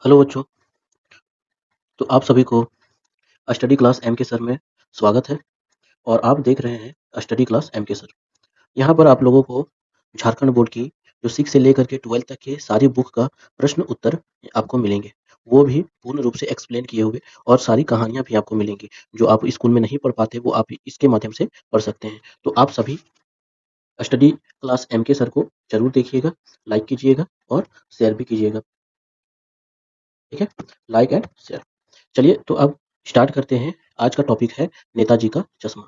Hello बच्चों। तो आप सभी को स्टडी क्लास एम के सर में स्वागत है। और आप देख रहे हैं स्टडी क्लास एम के सर। यहाँ पर आप लोगों को झारखंड बोर्ड की जो 6 से लेकर के 12 तक के सारी बुक का प्रश्न उत्तर आपको मिलेंगे। वो भी पूर्ण रूप से एक्सप्लेन किए हुए, और सारी कहानियां भी आपको मिलेंगी जो आप स्कूल में नहीं पढ़ पाते, वो आप इसके माध्यम से पढ़ सकते हैं। तो आप सभी स्टडी क्लास एम के सर को जरूर देखिएगा, लाइक कीजिएगा और शेयर भी कीजिएगा। ठीक है, लाइक एंड शेयर। चलिए तो अब स्टार्ट करते हैं। आज का टॉपिक है नेताजी का चश्मा।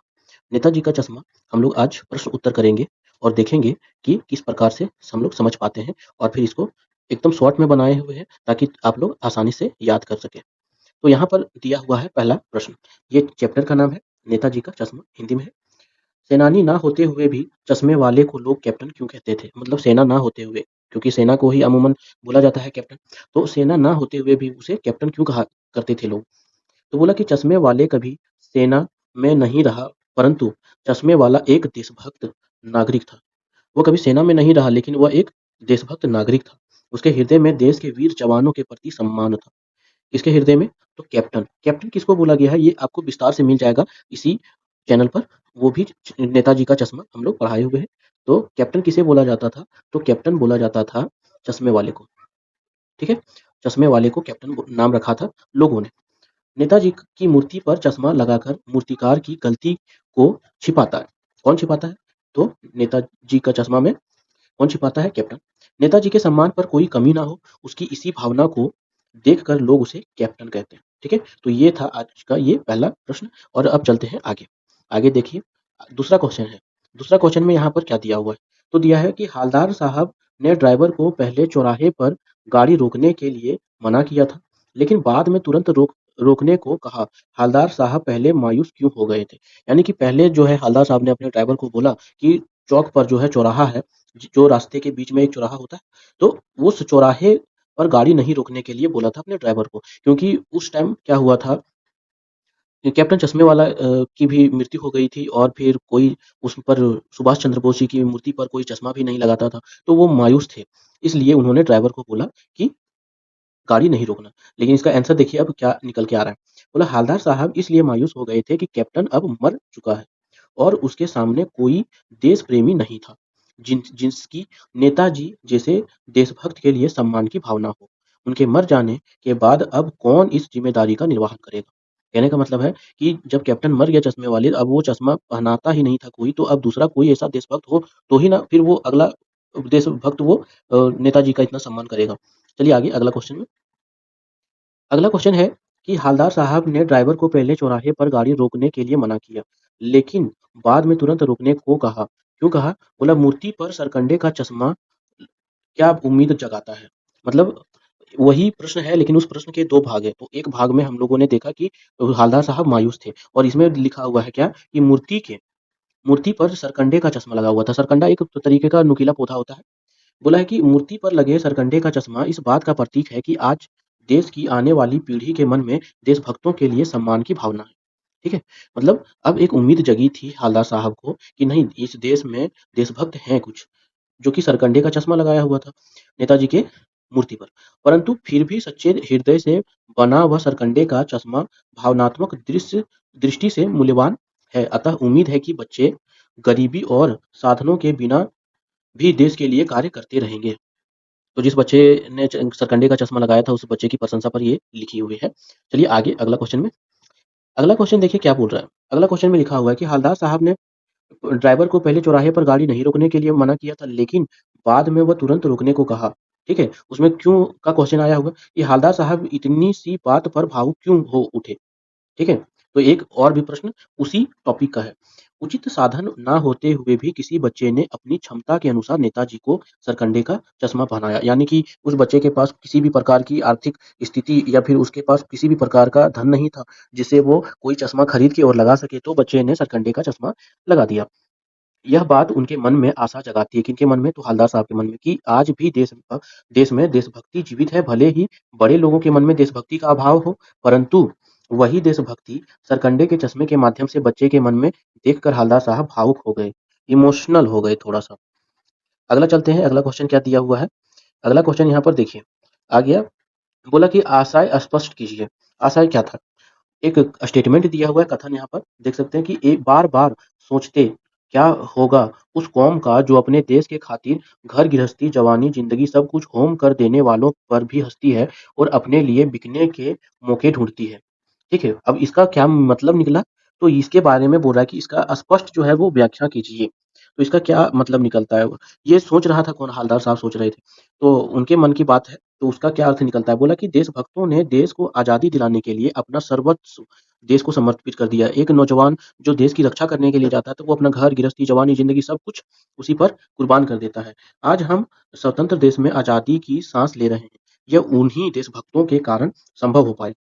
नेताजी का चश्मा हम लोग आज प्रश्न उत्तर करेंगे और देखेंगे कि किस प्रकार से हम लोग समझ पाते हैं, और फिर इसको एकदम शॉर्ट में बनाए हुए हैं ताकि आप लोग आसानी से याद कर सकें। तो यहाँ पर दिया हुआ है पहला प्रश्न। ये चैप्टर का नाम है नेताजी का चश्मा, हिंदी में है। सेनानी ना होते हुए भी चश्मे वाले को लोग कैप्टन क्यों कहते थे? मतलब सेना ना होते हुए, क्योंकि सेना को ही अमूमन बोला जाता है कैप्टन। तो सेना ना होते हुए भी उसे कैप्टन क्यों कहा करते थे लोग? तो बोला कि चश्मे वाले कभी सेना में नहीं रहा, परंतु चश्मे वाला एक देशभक्त नागरिक था। वो कभी सेना में नहीं रहा, लेकिन वह एक देशभक्त नागरिक था। उसके हृदय में देश के वीर जवानों के प्रति सम्मान था। किसके हृदय में? तो कैप्टन। कैप्टन किसको बोला गया है, ये आपको विस्तार से मिल जाएगा इसी चैनल पर। वो भी नेताजी का चश्मा हम लोग पढ़ाए हुए हैं। तो कैप्टन किसे बोला जाता था? तो कैप्टन बोला जाता था चश्मे वाले को। ठीक है, चश्मे वाले को कैप्टन नाम रखा था लोगों ने। नेताजी की मूर्ति पर चश्मा लगाकर मूर्तिकार की गलती को छिपाता है। कौन छिपाता है? तो नेताजी का चश्मा में कौन छिपाता है? कैप्टन। नेताजी के सम्मान पर कोई कमी ना हो, उसकी इसी भावना को देखकर लोग उसे कैप्टन कहते हैं। ठीक है, तो ये था आज का ये पहला प्रश्न। और अब चलते हैं आगे। आगे देखिए, दूसरा क्वेश्चन है। दूसरा क्वेश्चन में यहाँ पर क्या दिया हुआ है? तो दिया है कि हालदार साहब ने ड्राइवर को पहले चौराहे पर गाड़ी रोकने के लिए मना किया था, लेकिन बाद में तुरंत रोकने को कहा। हालदार साहब पहले मायूस क्यों हो गए थे? यानी कि पहले जो है हालदार साहब ने अपने ड्राइवर को बोला कि चौक पर जो है चौराहा है, जो रास्ते के बीच में एक चौराहा होता है, तो उस चौराहे पर गाड़ी नहीं रोकने के लिए बोला था अपने ड्राइवर को। क्योंकि उस टाइम क्या हुआ था कि कैप्टन चश्मे वाला की भी मृत्यु हो गई थी, और फिर कोई उस पर सुभाष चंद्र बोस जी की मूर्ति पर कोई चश्मा भी नहीं लगाता था। तो वो मायूस थे, इसलिए उन्होंने ड्राइवर को बोला कि गाड़ी नहीं रोकना। लेकिन इसका आंसर देखिए अब क्या निकल के आ रहा है। बोला हालदार साहब इसलिए मायूस हो गए थे कि कैप्टन अब मर चुका है, और उसके सामने कोई देश प्रेमी नहीं था जिसकी नेताजी जैसे देशभक्त के लिए सम्मान की भावना हो। उनके मर जाने के बाद अब कौन इस जिम्मेदारी का निर्वहन करेगा? कहने का मतलब है कि जब कैप्टन मर गया चश्मे वाले, अब वो चश्मा पहनाता ही नहीं था कोई, तो अब दूसरा कोई ऐसा देशभक्त हो तो ही ना फिर वो अगला देशभक्त वो नेताजी का इतना सम्मान करेगा। चलिए आगे अगला क्वेश्चन में। अगला क्वेश्चन है कि हालदार साहब ने ड्राइवर को पहले चौराहे पर गाड़ी रोकने के लिए मना किया, लेकिन बाद में तुरंत रोकने को कहा। क्यों कहा? बोला मूर्ति पर सरकंडे का चश्मा क्या उम्मीद जगाता है? मतलब वही प्रश्न है, लेकिन उस प्रश्न के 2 भाग हैं। तो एक भाग में हम लोगों ने देखा कि हालदार साहब मायूस थे, और इसमें लिखा हुआ है क्या कि मूर्ति पर सरकंडे का चश्मा लगा हुआ था। सरकंडा एक तरीके का नुकीला पौधा होता है। बोला है कि मूर्ति पर लगे सरकंडे का चश्मा इस बात का प्रतीक है कि आज देश की आने वाली पीढ़ी के मन में देशभक्तों के लिए सम्मान की भावना है। ठीक है, मतलब अब एक उम्मीद जगी थी हालदार साहब को कि नहीं, इस देश में देशभक्त हैं कुछ, जो कि सरकंडे का चश्मा लगाया हुआ था नेताजी के मूर्ति पर। परंतु फिर भी सच्चे हृदय से बना वह सरकंडे का चश्मा भावनात्मक दृष्टि से मूल्यवान है। अतः उम्मीद है कि बच्चे गरीबी और साधनों के बिना भी देश के लिए कार्य करते रहेंगे। तो जिस बच्चे ने सरकंडे का चश्मा लगाया था, उस बच्चे की प्रशंसा पर ये लिखी हुई है। चलिए आगे अगला क्वेश्चन में। अगला क्वेश्चन देखिए क्या बोल रहा है। अगला क्वेश्चन में लिखा हुआ है कि हालदार साहब ने ड्राइवर को पहले चौराहे पर गाड़ी नहीं रोकने के लिए मना किया था, लेकिन बाद में वह तुरंत रोकने को कहा। ठीक है, उसमें क्यों का क्वेश्चन आया होगा कि हालदार साहब इतनी सी बात पर भावुक क्यों हो उठे। ठीक है, तो एक और भी प्रश्न उसी टॉपिक का है। उचित साधन ना होते हुए भी किसी बच्चे ने अपनी क्षमता के अनुसार नेताजी को सरकंडे का चश्मा पहनाया। यानी कि उस बच्चे के पास किसी भी प्रकार की आर्थिक स्थिति, या फिर उसके पास किसी भी प्रकार का धन नहीं था जिससे वो कोई चश्मा खरीद के और लगा सके, तो बच्चे ने सरकंडे का चश्मा लगा दिया। यह बात उनके मन में आशा जगाती है। किनके मन में? तो हालदार साहब के मन में, कि आज भी देश में देशभक्ति जीवित है। भले ही बड़े लोगों के मन में देशभक्ति का अभाव हो, परंतु वही देशभक्ति सरकंडे के चश्मे के माध्यम से बच्चे के मन में देखकर हालदार साहब भावुक हो गए, इमोशनल हो गए थोड़ा सा। अगला चलते हैं, अगला क्वेश्चन क्या दिया हुआ है। अगला क्वेश्चन यहाँ पर देखिए आ गया बोला कि आशय स्पष्ट कीजिए। आशय क्या था? एक स्टेटमेंट दिया हुआ है, कथन यहाँ पर देख सकते हैं कि एक बार-बार सोचते क्या होगा उस कौम का जो अपने देश के खातिर घर गृहस्थी, जवानी, ज़िंदगी सब कुछ होम कर देने वालों पर भी हँसती है और अपने लिए बिकने के मौके ढूँढती है। ठीक है? अब इसका क्या मतलब निकला? तो इसके बारे में बोल रहा है कि इसका स्पष्ट जो है वो व्याख्या कीजिए। तो इसका क्या मतलब निकलता है? ये सोच रहा था कौन? हवलदार साहब सोच रहे थे। तो उनके मन की बात है, तो उसका क्या अर्थ निकलता है? बोला कि देशभक्तों ने देश को आज़ादी दिलाने के लिए अपना सर्वस्व देश को समर्पित कर दिया। एक नौजवान जो देश की रक्षा करने के लिए जाता है, तो वो अपना घर, गृहस्थी, जवानी, ज़िंदगी सब कुछ उसी पर कुर्बान कर देता है। आज हम स्वतंत्र देश में आज़ादी की साँस ले रहे हैं। यह उन्हीं देशभक्तों के कारण संभव हो पाए।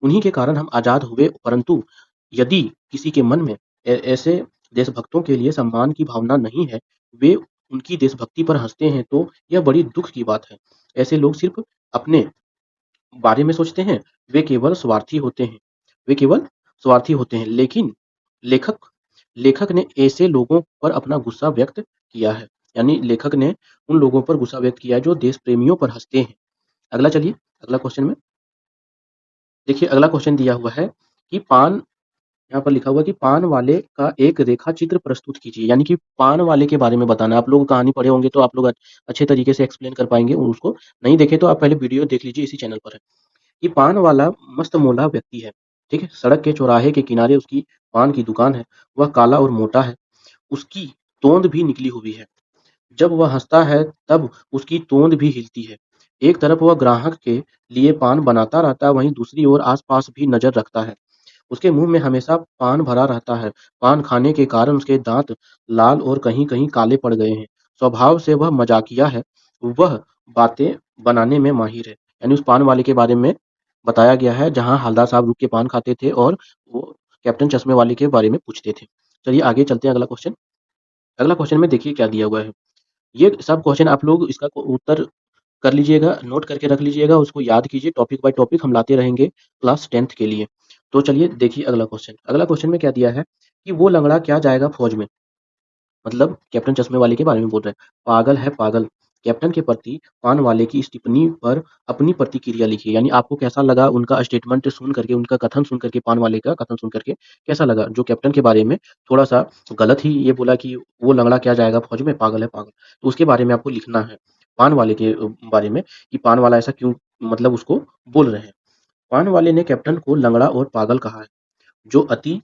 उन्हीं के कारण हम आज़ाद हुए, परंतु यदि किसी के मन में ऐसे देशभक्तों के लिए सम्मान की भावना नहीं है, वे उनकी देशभक्ति पर हँसते हैं, तो यह बड़ी दुःख की बात है। ऐसे लोग सिर्फ़ अपने बारे में सोचते हैं, वे केवल स्वार्थी होते हैं। वे केवल स्वार्थी होते हैं। लेकिन लेखक लेखक ने ऐसे लोगों पर अपना गुस्सा व्यक्त किया है। यानी लेखक ने उन लोगों पर गुस्सा व्यक्त किया है जो देश प्रेमियों पर हँसते हैं। अगला चलिए, अगला क्वेश्चन में देखिए, अगला क्वेश्चन दिया हुआ है कि पान यहाँ पर लिखा हुआ है कि पान वाले का एक रेखा चित्र प्रस्तुत कीजिए। यानी कि पान वाले के बारे में बताना है। आप लोग कहानी पढ़े होंगे तो आप लोग अच्छे तरीके से एक्सप्लेन कर पाएँगे और उसको नहीं देखे तो आप पहले वीडियो देख लीजिए, इसी चैनल पर है। ये पान वाला मस्त-मोला व्यक्ति है, ठीक है? सड़क के चौराहे के किनारे उसकी पान की दुकान है। वह काला और मोटा है, उसकी तोंद भी निकली हुई है। जब वह हँसता है तब उसकी तोंद भी हिलती है। एक तरफ वह ग्राहक के लिए पान बनाता रहता है, वहीं दूसरी ओर आस-पास भी नज़र रखता है। उसके मुँह में हमेशा पान भरा रहता है। पान खाने के कारण उसके दाँत लाल और कहीं-कहीं काले पड़ गए हैं। स्वभाव से वह मज़ाकिया है, वह बातें बनाने में माहिर है। यानी उस पान वाले के बारे में बताया गया है, जहाँ हवलदार साहब रुक के पान खाते थे और वो कैप्टन चश्मे वाले के बारे में पूछते थे। चलिए आगे चलते हैं अगला क्वेश्चन। अगला क्वेश्चन में देखिए क्या दिया हुआ है। ये सब क्वेश्चन आप लोग इसका उत्तर कर लीजिएगा, नोट करके रख लीजिएगा, उसको याद कीजिए, टॉपिक बाय टॉपिक हम लाते रहेंगे क्लास 10th के लिए। तो चलिए देखिए अगला क्वेश्चन। अगला क्वेश्चन में क्या दिया है कि वो लंगड़ा क्या जाएगा फ़ौज में? मतलब कैप्टन चश्मे वाले के बारे में बोल रहे हैं। पागल है पागल। कैप्टन के प्रति पान वाले की इस टिप्पणी पर अपनी प्रतिक्रिया लिखिए। यानी आपको कैसा लगा उनका स्टेटमेंट सुन करके, उनका कथन सुन करके, पान वाले का कथन सुन करके कैसा लगा? जो कैप्टन के बारे में थोड़ा-सा गलत ही ये बोला कि वो लंगड़ा क्या जाएगा फ़ौज में? पागल है पागल। तो उसके बारे में आपको लिखना है। पान वाले के बारे में कि पान वाला ऐसा क्यों मतलब उसको बोल रहे हैं। पान वाले ने कैप्टन को लंगड़ा और पागल कहा है। जो अति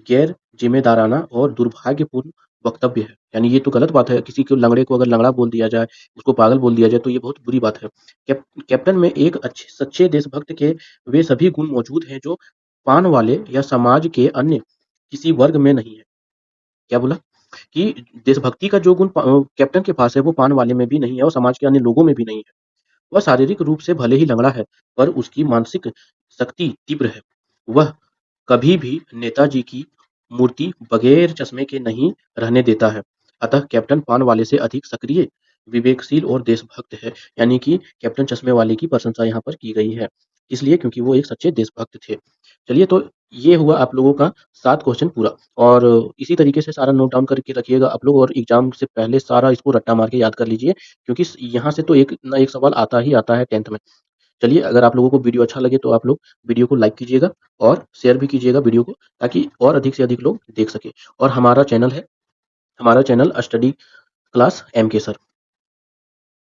गैर ज़िम्मेदाराना और दुर्भाग्यपूर्ण वक्तव्य है। यानी ये तो गलत बात है, किसी को लंगड़े को अगर लंगड़ा बोल दिया जाए, उसको पागल बोल दिया जाए तो ये बहुत बुरी बात है। कैप्टन में एक अच्छे सच्चे देशभक्त के वे सभी गुण मौजूद हैं जो पान वाले या समाज के अन्य किसी वर्ग में नहीं है। क्या बोला? कि देशभक्ति का जो गुण कैप्टन के पास है वो पान वाले में भी नहीं है और समाज के अन्य लोगों में भी नहीं है। वह शारीरिक रूप से भले ही लंगड़ा है, पर उसकी मानसिक शक्ति तीव्र है। वह कभी भी नेताजी की मूर्ति बगैर चश्मे के नहीं रहने देता है। अतः कैप्टन पानवाले से अधिक सक्रिय, विवेकशील और देशभक्त है। यानी कि कैप्टन चश्मे वाले की प्रशंसा यहाँ पर की गई है। इसलिए क्योंकि वो एक सच्चे देशभक्त थे। चलिए तो ये हुआ आप लोगों का 7 क्वेश्चन पूरा और इसी तरीके से सारा नोट डाउन करके रखिएगा आप लोग और एग्ज़ाम से पहले सारा इसको रट्टा मार के याद कर लीजिए क्योंकि यहाँ से तो एक ना एक सवाल आता ही आता है 10th में। चलिए अगर आप लोगों को वीडियो अच्छा लगे तो आप लोग वीडियो को लाइक कीजिएगा और शेयर भी कीजिएगा वीडियो को ताकि और अधिक से अधिक लोग देख सकें। और हमारा चैनल है, हमारा channel study class MK sir.